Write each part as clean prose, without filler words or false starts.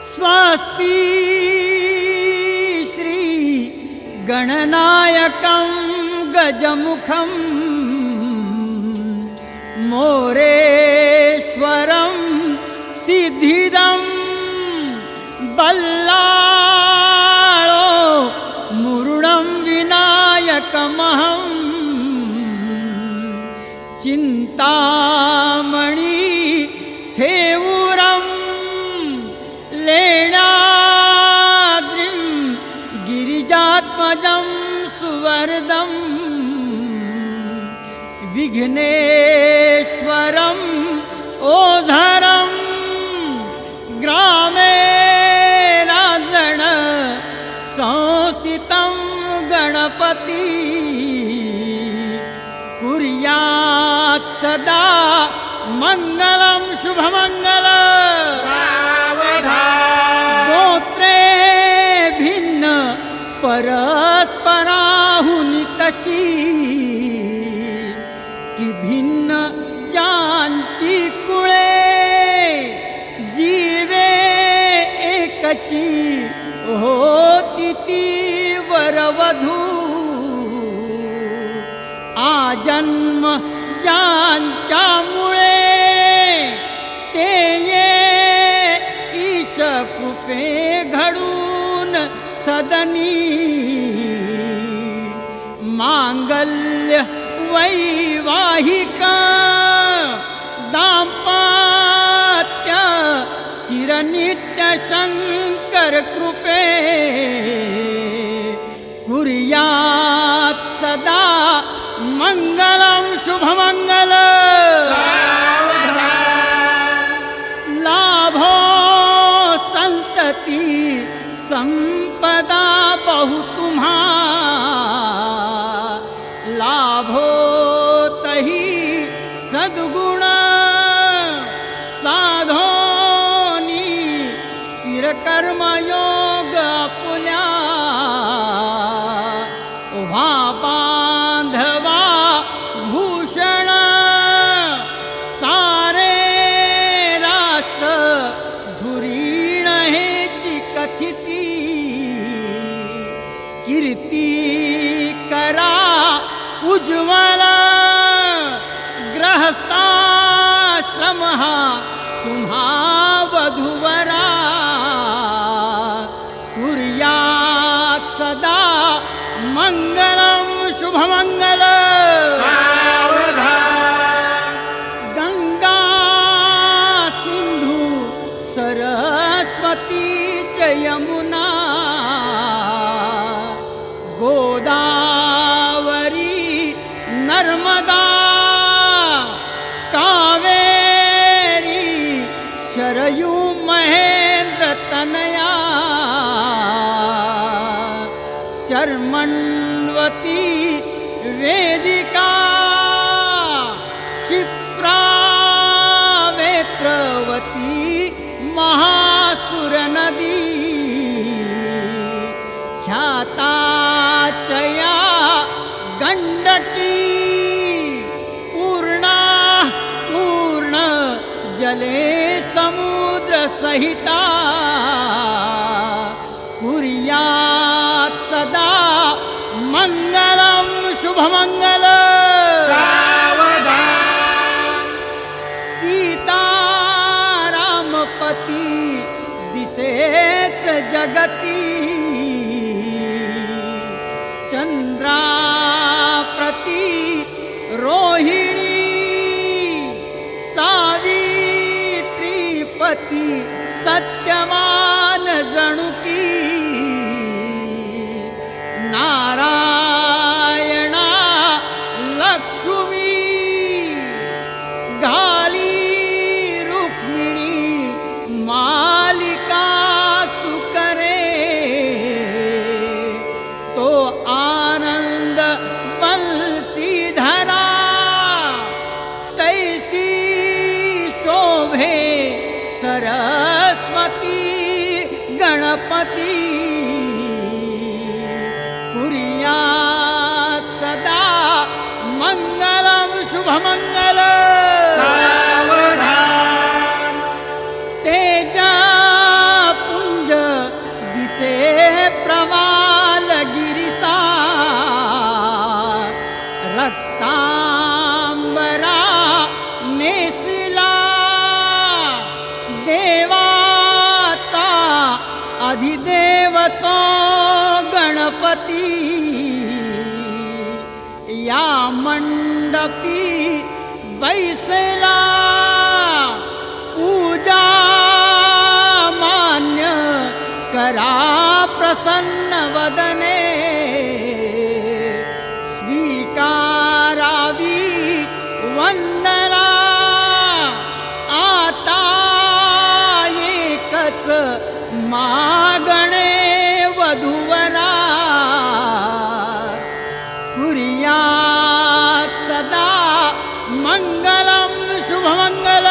स्वस्ति श्री गणनायकं गजमुखं मोरेश्वरं सिद्धिदं बल्लाळो मुरुडं विनायकमहं चिंतामणि थेवुरं लेणाद्रिं गिरिजात्मजं सुवरदं विघ्नेश्वरं ओझरं ग्रामे राजन संस्थितं गणपति कुर्यात् सदा मंगलं शुभमंगलं। गोत्रे भिन्न परस्पराहुनी तशी की भिन्न चांची कुळे जीवे एकची होती ती वरवधू आजन्म ज्यांच्या मुळे ते ये ईश कृपे घडून सदनी मांगल्य वैवाहिक दाम्पत्य चिरनित्य शंकर कृपे कुर्यात् सदा मंगलं शुभमंगलं। लाभो संतति संपदा बहु तुम्हा लाभो तही सद्गुण साधोनी स्थिर कर्मयोग पुल्या उभा बांधवा भूषण सारे राष्ट्र धुरीण हेची कथिती कीर्ती करा उज्ज्वल ग्रहस्थाश्रम तुम्हा वधूवरा कुर्यात् सदा मंगलं शुभमंगलं। गंगा सिंधु सरस्वती च यमुना गोदावरी नर्मदा कावेरी शरयू महेंद्र तनया चर्मण्वती वेदिका क्षिप्रा वेत्रवती महासुर नदी ख्याता चया गंडटी पूर्णा पूर्ण जले समुद्र सहिता कुर्यात् सदा मंगलं शुभमंगलं। सीतारामपती दिसेच जगती चंद्राप्रती रोहिणी सावित्रीपती सत्यवान जणुकी नारायणा लक्ष्मी घाली रुक्मिणी मालिका सुकरे तो आनंद बलसीधरा तैसी शोभे सरस्वती गणपती कुर्यात् सदा मंगलं शुभमंगलं। तेजा अधिदेवतो गणपती या मंडपी बैसला पूजा मान्य करा प्रसन्न वदने स्वीकारावी वंदना आता एकच मागणे वधूवरा कुर्यात् सदा मंगलम शुभमंगल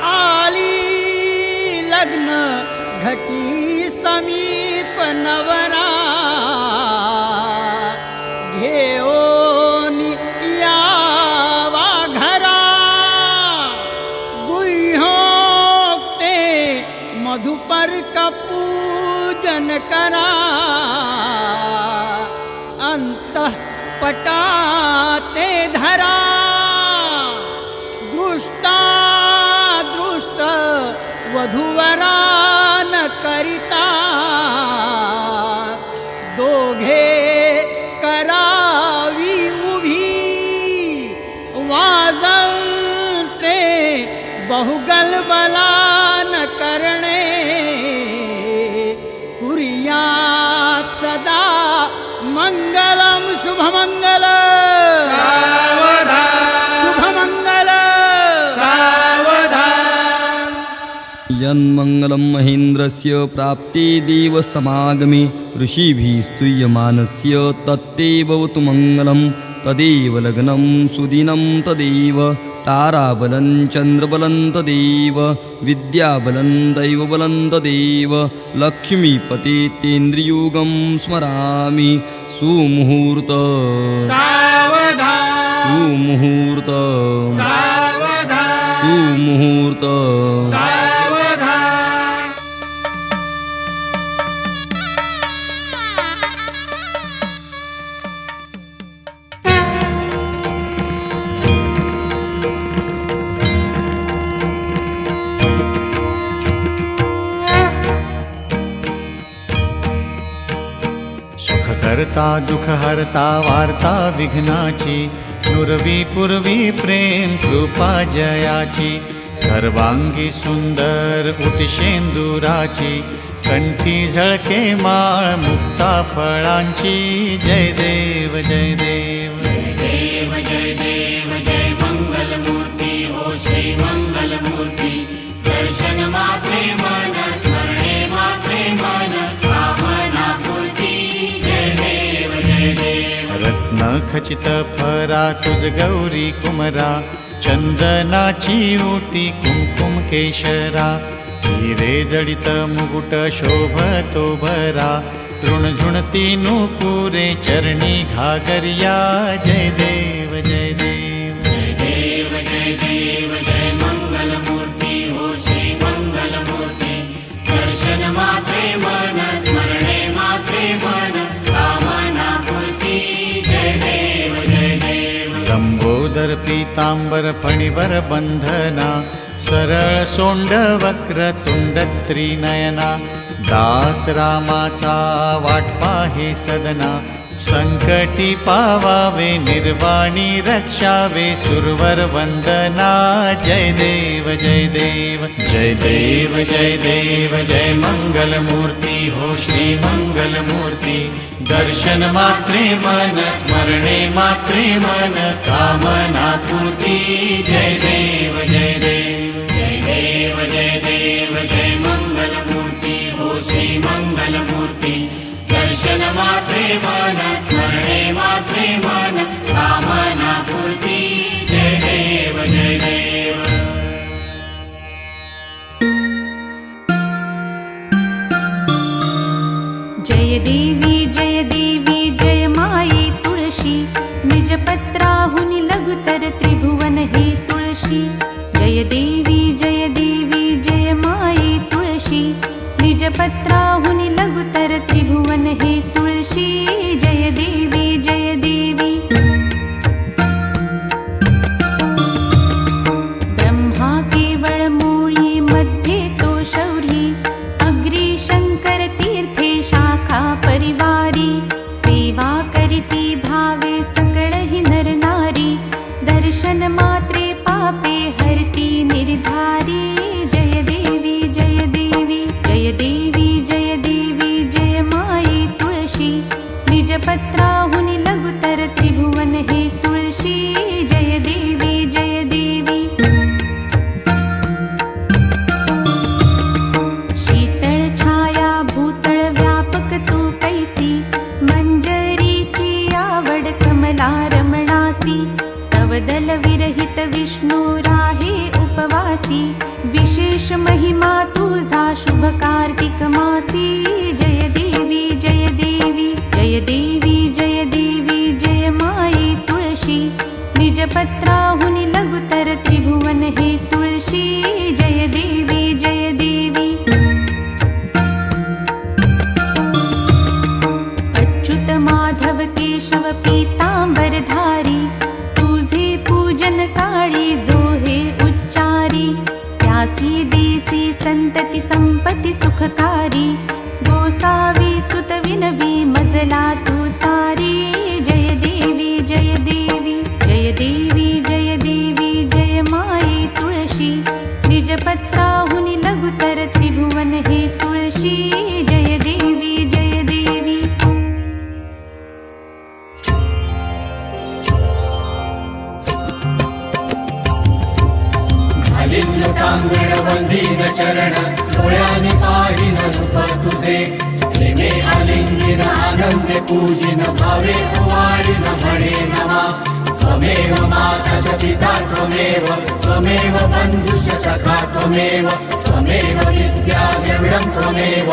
आली लग्न घटी समीप नवरा घेऊन यावा घरा गुह्योक्ते मधुपर्क पूजन करा अंतःपटाते धरा दृष्ट वधूवरा न करिता दोघे करावी उभी वाजंत्रे बहुगलबला न करणे कुर्यात् सदा मंगलम शुभमंगल शुभमंगल यन्मङ्गलं महेन्द्रस्य प्राप्तिदेव समागमे ऋषिभिः स्तूयमानस्य तत्ते भवतु मङ्गलं तदेव लग्नं सुदिनं तदेव ताराबलं चन्द्रबलं तदेव विद्याबलं दैवबलं तदेव लक्ष्मीपते तेन्द्रियोगं स्मरामि सुमुहूर्त सुमुहूर्त सुमुहूर्त करता दुख हरता वार्ता विघ्नाची नुरवी पूर्वी प्रेम कृपा जयाची सर्वांगी सुंदर उटिशेंदुराची कंठी झळके माळ मुक्ता फळांची जय देव जय देव जय देव जय देव जय मंगल मूर्ती हो श्री मंगल मूर्ती दर्शन मात्रे मन स्मरणे मात्रे मन कामना पूर्ती जय देव जय देव रत्न खचित फरा तुझ गौरी कुमरा चंदनाची ओटी कुमकुम केशरा हिरे जडित मुकुट शोभतो भरा तृणझुणती नुपुरे चरणी घागरिया जय देव जय देव जय देव जय देव जय मंगल मूर्ती हो श्री मंगल मूर्ती दर्शन मात्रे मन स्मरणे मात्रे मन कामना पूर्ती जय देव जय देव लंबोदर पीतांबर फणीवर बंधना सरळ सोंड वक्र तुंड त्रिनयना दास रामाचा वाट पाहे सदना संकटी पावावे निर्वाणी रक्षावे सुरवर वंदना जय देव जय देव जय देव जय देव जय मंगल मूर्ती हो श्री मंगल मूर्ती दर्शन मात्रे मन स्मरणे मात्रे मन कामना पूर्ती जय देव जय देव जय देव जय देव जय मंगल मूर्ती हो श्री मंगल मूर्ती दर्शन मात्रे मन स्मरणे मात्रे मन कामना पूर्ती जय देव जय देव जय देवी जय माई तुळशी निजपत्राहुनि लघुतर त्रिभुवन हे तुळशी जय देवी जय माई तुळशी निजपत्राहुनि लघुतर त्रिभुवन हे तुळशी जय देवी ब्रह्मा केवळ मूळी देवी विशेष महिमा तुझा शुभ कार्तिक मासी जय देवी जय देवी जय देवी जय देवी जय माई तुळशी निजपत्राहुनि लघुतर त्रिभुवन हे तुळशी जय देवी जय देवी अच्युत माधव केशव पीतांबरधारी तुझे पूजन काळी जो हे उच्चारी त्यासी देसी संतती संपत्ती सुखकारी गोसावी सुत विनवी मजला तू तारी जय देवी जय देवी जय देवी जय देवी जय माई तुळशी निजपत्राहुनि लघुतर त्रिभुवन हे तुळशी जय देवी जय देवी कांगड वंदीन चरण डोळ्याने पाहिन रूप तुझे प्रेमे आलिंगिन आनंदे पूजिन भावे ओवाळीन म्हणे नमा त्वमेव माता च पिता त्वमेव बन्धुश्च सखा त्वमेव विद्या द्रविडं त्वमेव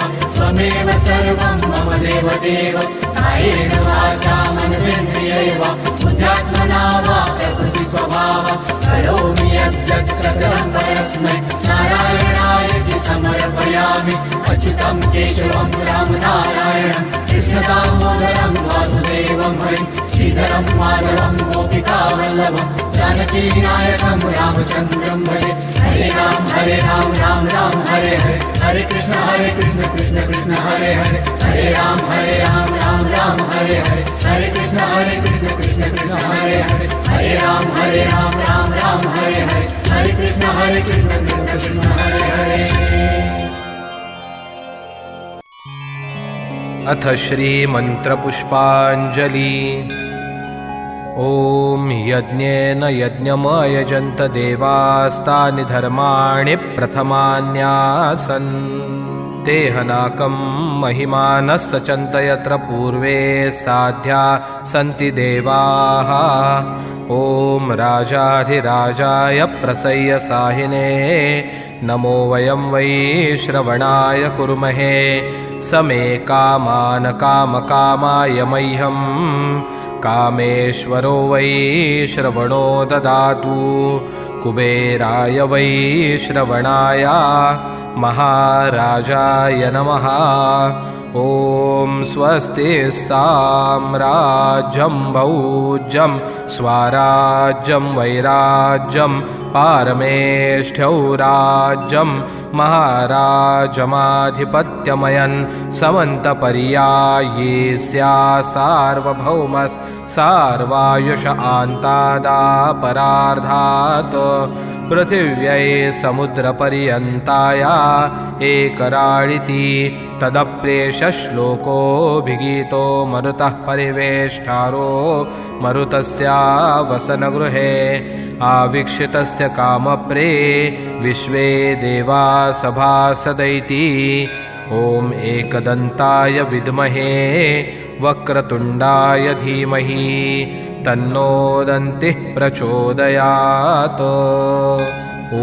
सर्वं मम देव देव कायेन वाचा मनसेन्द्रियैव बुद्ध्यात्मना वा प्रकृति स्वभाव करोमि यद्यत् सकलं परस्मै नारायणाय समर्पयामि अच्युतं केशवं रामनारायणं कृष्णदामोदरं वासुदेवं हरिं श्रीधरं माधवं गोपिकावल्लभं जानकीनायकं रामचन्द्रं भजे हरे राम राम राम हरे हरे हरे कृष्ण कृष्ण कृष्ण हरे हरे हरे राम राम राम हरे हरे हरे कृष्ण कृष्ण कृष्ण हरे हरे हरे राम राम हरे हरे हरे कृष्ण कृष्ण कृष्ण हरे हरे। अथ श्रीमन्त्रपुष्पाञ्जलि। ॐ यज्ञेन यज्ञमयजन्त देवास्तानि धर्माणि प्रथमान्यासन् देहनाकं महिमानः सचन्त यत्र पूर्वे साध्या सन्ति देवाः। ॐ राजाधिराजाय प्रसय्य साहिने नमो वयं वै श्रवणाय कुर्महे समे कामान् कामकामाय मह्यं कामेश्वरो वै श्रवणो ददातु कुबेराय वै श्रवणाय महाराजाय नमः। ॐ स्वस्ति साम्राज्यं भौज्यं स्वराज्यं वैराज्यं पारमेष्ठ्यौ राज्यं महाराजमाधिपत्यमयन् समन्तपर्याये सार्वभौमस् सार्वायुष आन्तादापरार्धात् पृथिव्यै समुद्रपर्यन्ताया एकराळिति तदप्रेषश्लोकोऽभिगीतो मरुतः परिवेष्टारो मरुतस्या वसनगृहे आवीक्षितस्य कामप्रे विश्वे देवा सभासदैति। ॐ एकदन्ताय विद्महे वक्रतुण्डाय धीमहि तन्नो दन्तिः प्रचोदयात्। ॐ